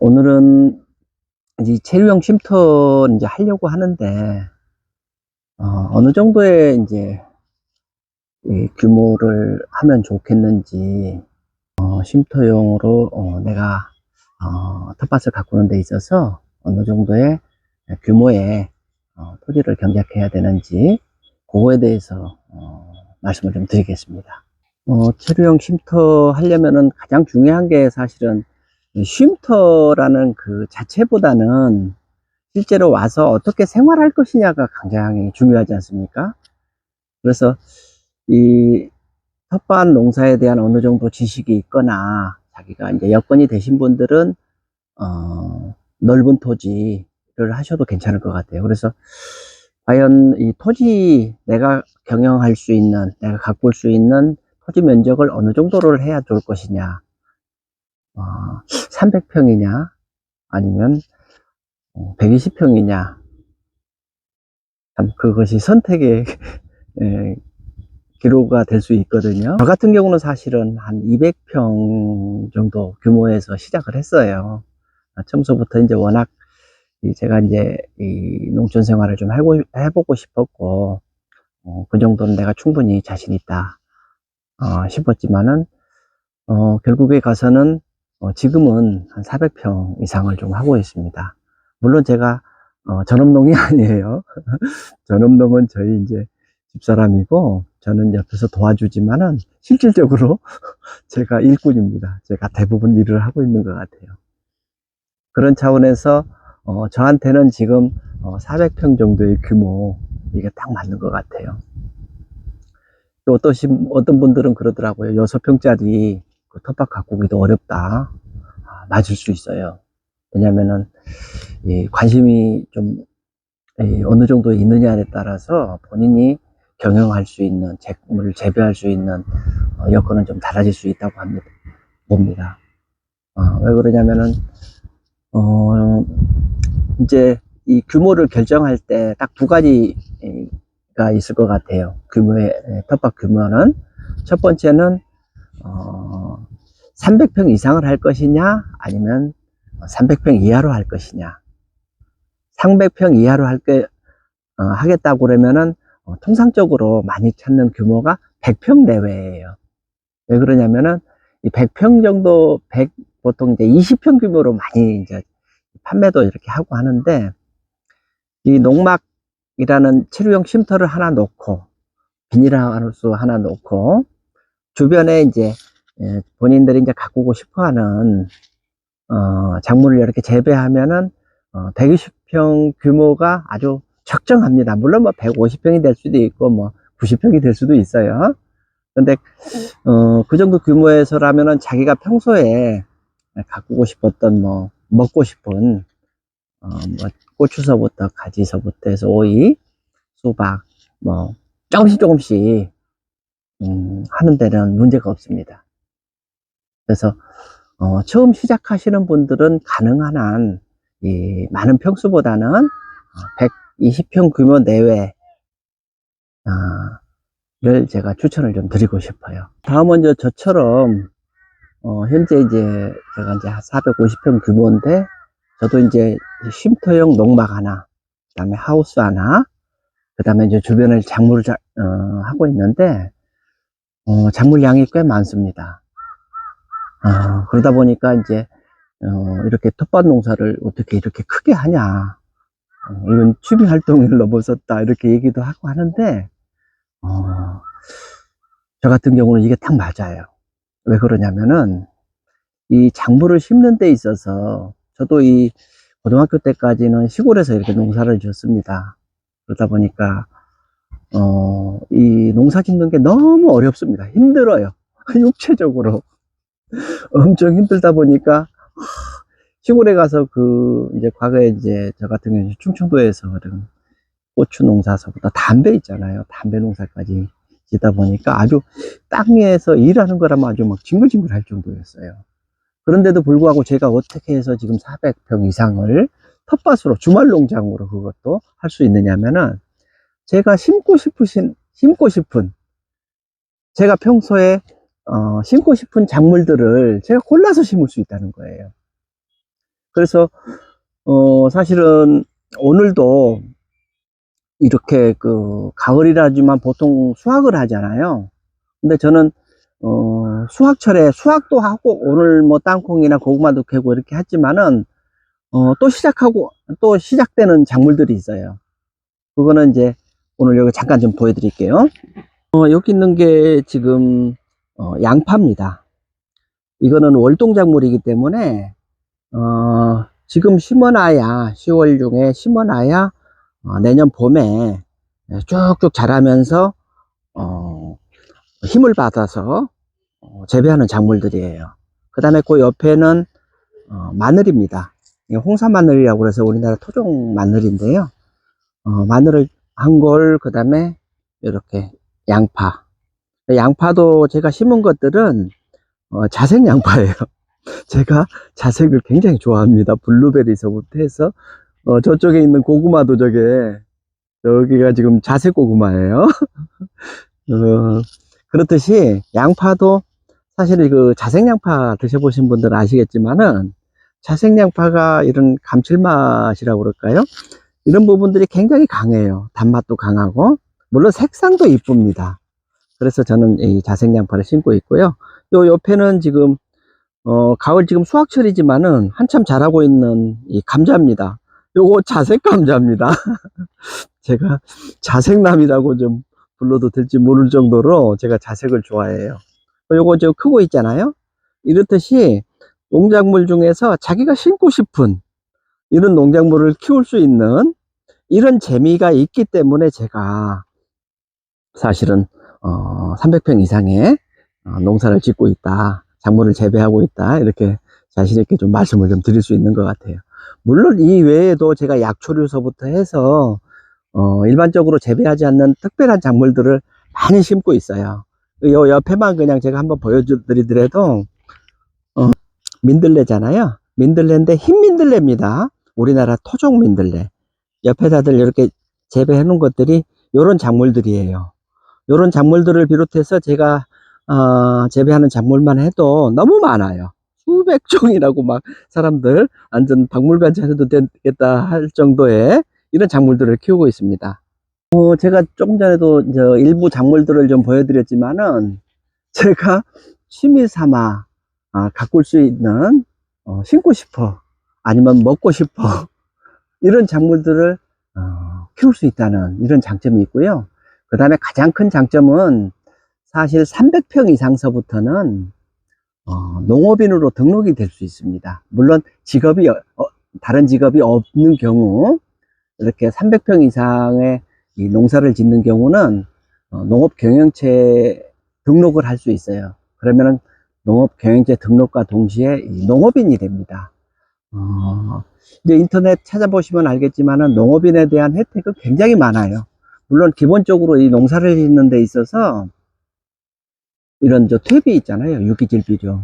오늘은 이제 체류형 쉼터 이제 하려고 하는데, 어느 정도의 이제 이 규모를 하면 좋겠는지, 쉼터용으로, 내가, 텃밭을 가꾸는 데 있어서 어느 정도의 규모의 토지를 경작해야 되는지, 그거에 대해서, 말씀을 좀 드리겠습니다. 체류형 쉼터 하려면은 가장 중요한 게 사실은 이 쉼터라는 그 자체보다는 실제로 와서 어떻게 생활할 것이냐가 굉장히 중요하지 않습니까? 그래서 이 텃밭 농사에 대한 어느 정도 지식이 있거나 자기가 이제 여건이 되신 분들은 넓은 토지를 하셔도 괜찮을 것 같아요. 그래서 과연 이 토지 내가 경영할 수 있는, 내가 가꿀 수 있는 토지 면적을 어느 정도를 해야 좋을 것이냐, 300평이냐 아니면 120평이냐, 참 그것이 선택의 기로가 될 수 있거든요. 저 같은 경우는 사실은 한 200평 정도 규모에서 시작을 했어요. 처음서부터 이제 워낙 제가 이제 이 농촌 생활을 좀 해보고 싶었고, 그 정도는 내가 충분히 자신 있다 싶었지만은, 결국에 가서는 지금은 한 400평 이상을 좀 하고 있습니다. 물론 제가 전업농이 아니에요. 전업농은 저희 이제 집사람이고, 저는 옆에서 도와주지만은 실질적으로 제가 일꾼입니다. 제가 대부분 일을 하고 있는 것 같아요. 그런 차원에서 저한테는 지금 400평 정도의 규모, 이게 딱 맞는 것 같아요. 또 어떤 분들은 그러더라고요. 6평짜리 그 텃밭 가꾸기도 어렵다. 맞을 수 있어요. 왜냐면은 관심이 좀 어느 정도 있느냐에 따라서 본인이 경영할 수 있는, 작물을 재배할 수 있는 여건은 좀 달라질 수 있다고 봅니다. 왜 그러냐면은 이제 이 규모를 결정할 때 딱 두 가지가 있을 것 같아요. 텃밭 규모는 첫 번째는 300평 이상을 할 것이냐 아니면 300평 이하로 할 것이냐. 300평 이하로 하겠다고 그러면은 통상적으로 많이 찾는 규모가 100평 내외예요. 왜 그러냐면은 이 100평 정도, 보통 이제 20평 규모로 많이 이제 판매도 이렇게 하고 하는데, 이 농막이라는 체류형 쉼터를 하나 놓고, 비닐하우스 하나 놓고, 주변에 이제 본인들이 이제 가꾸고 싶어하는 작물을 이렇게 재배하면은 120평 규모가 아주 적정합니다. 물론 뭐 150평이 될 수도 있고 뭐 90평이 될 수도 있어요. 근데 그 정도 규모에서라면은 자기가 평소에 가꾸고 싶었던 뭐 먹고 싶은 뭐 고추서부터 가지서부터 해서 오이, 수박 뭐 조금씩 하는 데는 문제가 없습니다. 그래서 처음 시작하시는 분들은 가능한 한 많은 평수보다는 120평 규모 내외 를 제가 추천을 좀 드리고 싶어요. 다음은 이제 저처럼 현재 이제 제가 이제 450평 규모인데, 저도 이제 쉼터용 농막 하나, 그 다음에 하우스 하나, 그 다음에 이제 주변을 작물을 하고 있는데, 작물량이 꽤 많습니다. 그러다 보니까 이제 이렇게 텃밭 농사를 어떻게 이렇게 크게 하냐, 이건 취미 활동을 넘어섰다 이렇게 얘기도 하고 하는데, 저 같은 경우는 이게 딱 맞아요. 왜 그러냐면은 이 작물을 심는 데 있어서, 저도 이 고등학교 때까지는 시골에서 이렇게 농사를 지었습니다. 그러다 보니까 이 농사 짓는 게 너무 어렵습니다. 힘들어요. 육체적으로 엄청 힘들다 보니까 시골에 가서 이제 과거에 이제 저 같은 경우는 충청도에서 그런 고추 농사서부터 담배 있잖아요. 담배 농사까지 짓다 보니까 아주 땅에서 일하는 거라면 아주 막 징글징글 할 정도였어요. 그런데도 불구하고 제가 어떻게 해서 지금 400평 이상을 텃밭으로, 주말 농장으로 그것도 할 수 있느냐면은, 제가 심고 싶은, 제가 평소에 심고 싶은 작물들을 제가 골라서 심을 수 있다는 거예요. 그래서 사실은 오늘도 이렇게 그 가을이라지만 보통 수확을 하잖아요. 근데 저는 수확철에 수확도 하고 오늘 뭐 땅콩이나 고구마도 캐고 이렇게 했지만은 또 시작되는 작물들이 있어요. 그거는 이제 오늘 여기 잠깐 좀 보여드릴게요. 여기 있는 게 지금 양파입니다. 이거는 월동작물이기 때문에 지금 심어놔야 10월 중에 심어놔야 내년 봄에 쭉쭉 자라면서 힘을 받아서 재배하는 작물들이에요. 그 다음에 그 옆에는 마늘입니다. 홍사 마늘이라고 해서 우리나라 토종 마늘인데요. 마늘을 한 걸, 그 다음에 이렇게 양파. 양파도 제가 심은 것들은 자색 양파예요. 제가 자색을 굉장히 좋아합니다. 블루베리서부터 해서 저쪽에 있는 고구마도 여기가 지금 자색 고구마예요. 그렇듯이 양파도 사실 그 자색 양파 드셔보신 분들은 아시겠지만은 자색 양파가 이런 감칠맛이라고 그럴까요? 이런 부분들이 굉장히 강해요. 단맛도 강하고 물론 색상도 이쁩니다. 그래서 저는 이 자색 양파를 심고 있고요. 요 옆에는 지금 가을 지금 수확철이지만은 한참 자라고 있는 이 감자입니다. 요거 자색 감자입니다. 제가 자색남이라고 좀 불러도 될지 모를 정도로 제가 자색을 좋아해요. 요거 저 크고 있잖아요. 이렇듯이 농작물 중에서 자기가 심고 싶은 이런 농작물을 키울 수 있는 이런 재미가 있기 때문에 제가 사실은 300평 이상의 농사를 짓고 있다, 작물을 재배하고 있다, 이렇게 자신 있게 좀 말씀을 좀 드릴 수 있는 것 같아요. 물론 이 외에도 제가 약초류서부터 해서 일반적으로 재배하지 않는 특별한 작물들을 많이 심고 있어요. 요 옆에만 그냥 제가 한번 보여드리더라도 민들레잖아요. 민들레인데 흰 민들레입니다. 우리나라 토종 민들레. 옆에 다들 이렇게 재배해 놓은 것들이 요런 작물들이에요. 요런 작물들을 비롯해서 제가 재배하는 작물만 해도 너무 많아요. 수백 종이라고 막 사람들 완전 박물관 차려도 되겠다 할 정도의 이런 작물들을 키우고 있습니다. 제가 조금 전에도 일부 작물들을 좀 보여드렸지만은 제가 취미 삼아 가꿀 수 있는 심고 싶어 아니면 먹고 싶어 이런 작물들을 키울 수 있다는 이런 장점이 있고요. 그 다음에 가장 큰 장점은 사실 300평 이상서부터는 농업인으로 등록이 될 수 있습니다. 물론 직업이 다른 직업이 없는 경우 이렇게 300평 이상의 이 농사를 짓는 경우는 농업경영체 등록을 할 수 있어요. 그러면은 농업경영체 등록과 동시에 농업인이 됩니다. 이제 인터넷 찾아보시면 알겠지만은 농업인에 대한 혜택은 굉장히 많아요. 물론 기본적으로 이 농사를 짓는 데 있어서 이런 퇴비 있잖아요. 유기질 비료.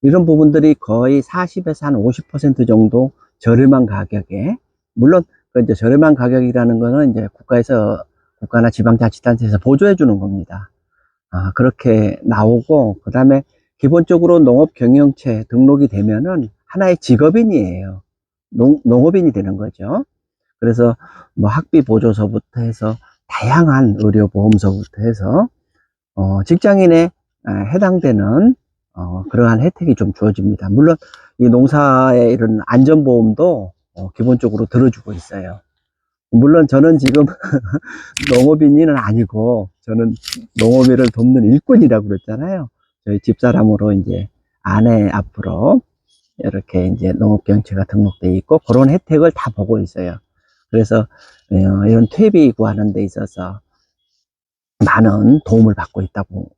이런 부분들이 거의 40에서 한 50% 정도 저렴한 가격에, 물론 그 이제 저렴한 가격이라는 거는 이제 국가나 지방자치단체에서 보조해 주는 겁니다. 그렇게 나오고, 그 다음에 기본적으로 농업경영체 등록이 되면은 하나의 직업인이에요. 농업인이 되는 거죠. 그래서 뭐 학비 보조서부터 해서 다양한 의료보험서부터 해서 직장인에 해당되는 그러한 혜택이 좀 주어집니다. 물론 이 농사의 이런 안전보험도 기본적으로 들어주고 있어요. 물론 저는 지금 농업인은 아니고 저는 농업인을 돕는 일꾼이라고 그랬잖아요. 저희 집사람으로 이제 아내 앞으로 이렇게 이제 농업경영체가 등록되어 있고 그런 혜택을 다 보고 있어요. 그래서 이런 퇴비 구하는 데 있어서 많은 도움을 받고 있다고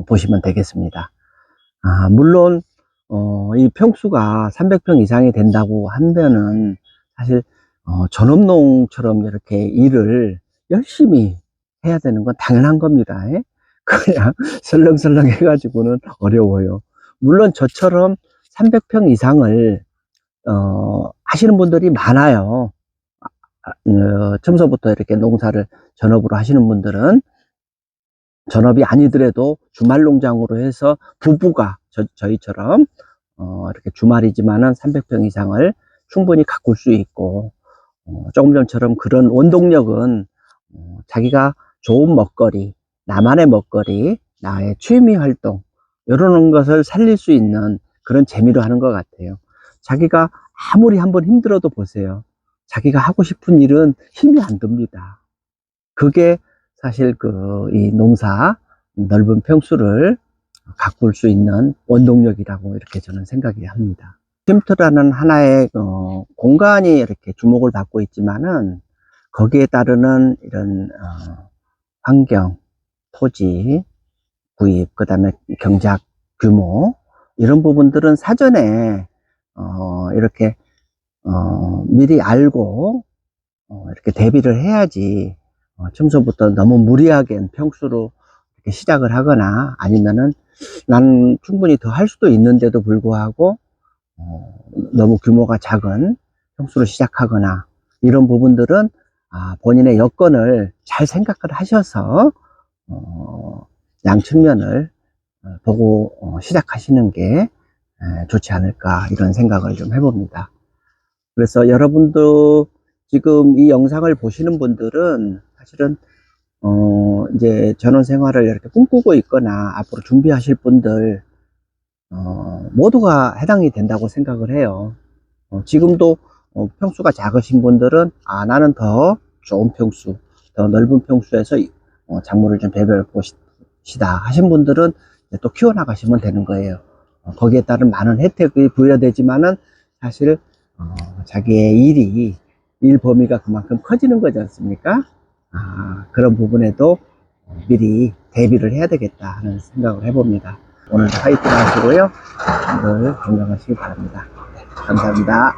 보시면 되겠습니다. 물론 이 평수가 300평 이상이 된다고 하면은 사실 전업농처럼 이렇게 일을 열심히 해야 되는 건 당연한 겁니다. 그냥 설렁설렁 해가지고는 어려워요. 물론 저처럼 300평 이상을 하시는 분들이 많아요. 처음서부터 이렇게 농사를 전업으로 하시는 분들은 전업이 아니더라도 주말 농장으로 해서 부부가 저희처럼 이렇게 주말이지만은 300평 이상을 충분히 가꿀 수 있고, 조금 전처럼 그런 원동력은 자기가 좋은 먹거리, 나만의 먹거리, 나의 취미 활동, 이런 것을 살릴 수 있는 그런 재미로 하는 것 같아요. 자기가 아무리 한번 힘들어도 보세요. 자기가 하고 싶은 일은 힘이 안 듭니다. 그게 사실 이 농사, 넓은 평수를 가꿀 수 있는 원동력이라고 이렇게 저는 생각이 합니다. 쉼터라는 하나의 공간이 이렇게 주목을 받고 있지만은 거기에 따르는 이런 환경, 토지, 구입, 그 다음에 경작 규모, 이런 부분들은 사전에 이렇게 미리 알고 이렇게 대비를 해야지 처음부터 너무 무리하게 평수로 이렇게 시작을 하거나, 아니면은 난 충분히 더 할 수도 있는데도 불구하고 너무 규모가 작은 평수로 시작하거나, 이런 부분들은 본인의 여건을 잘 생각을 하셔서 양 측면을 보고 시작하시는 게 좋지 않을까, 이런 생각을 좀 해봅니다. 그래서 여러분도 지금 이 영상을 보시는 분들은 사실은 이제 전원 생활을 이렇게 꿈꾸고 있거나 앞으로 준비하실 분들 모두가 해당이 된다고 생각을 해요. 지금도 평수가 작으신 분들은 나는 더 좋은 평수, 더 넓은 평수에서 작물을 좀 배벼 보시다 하신 분들은 또 키워나가시면 되는 거예요. 거기에 따른 많은 혜택이 부여되지만은 사실 자기의 일 범위가 그만큼 커지는 거지 않습니까? 그런 부분에도 미리 대비를 해야 되겠다 하는 생각을 해봅니다. 오늘 파이팅 하시고요. 오늘 건강하시기 바랍니다. 네, 감사합니다.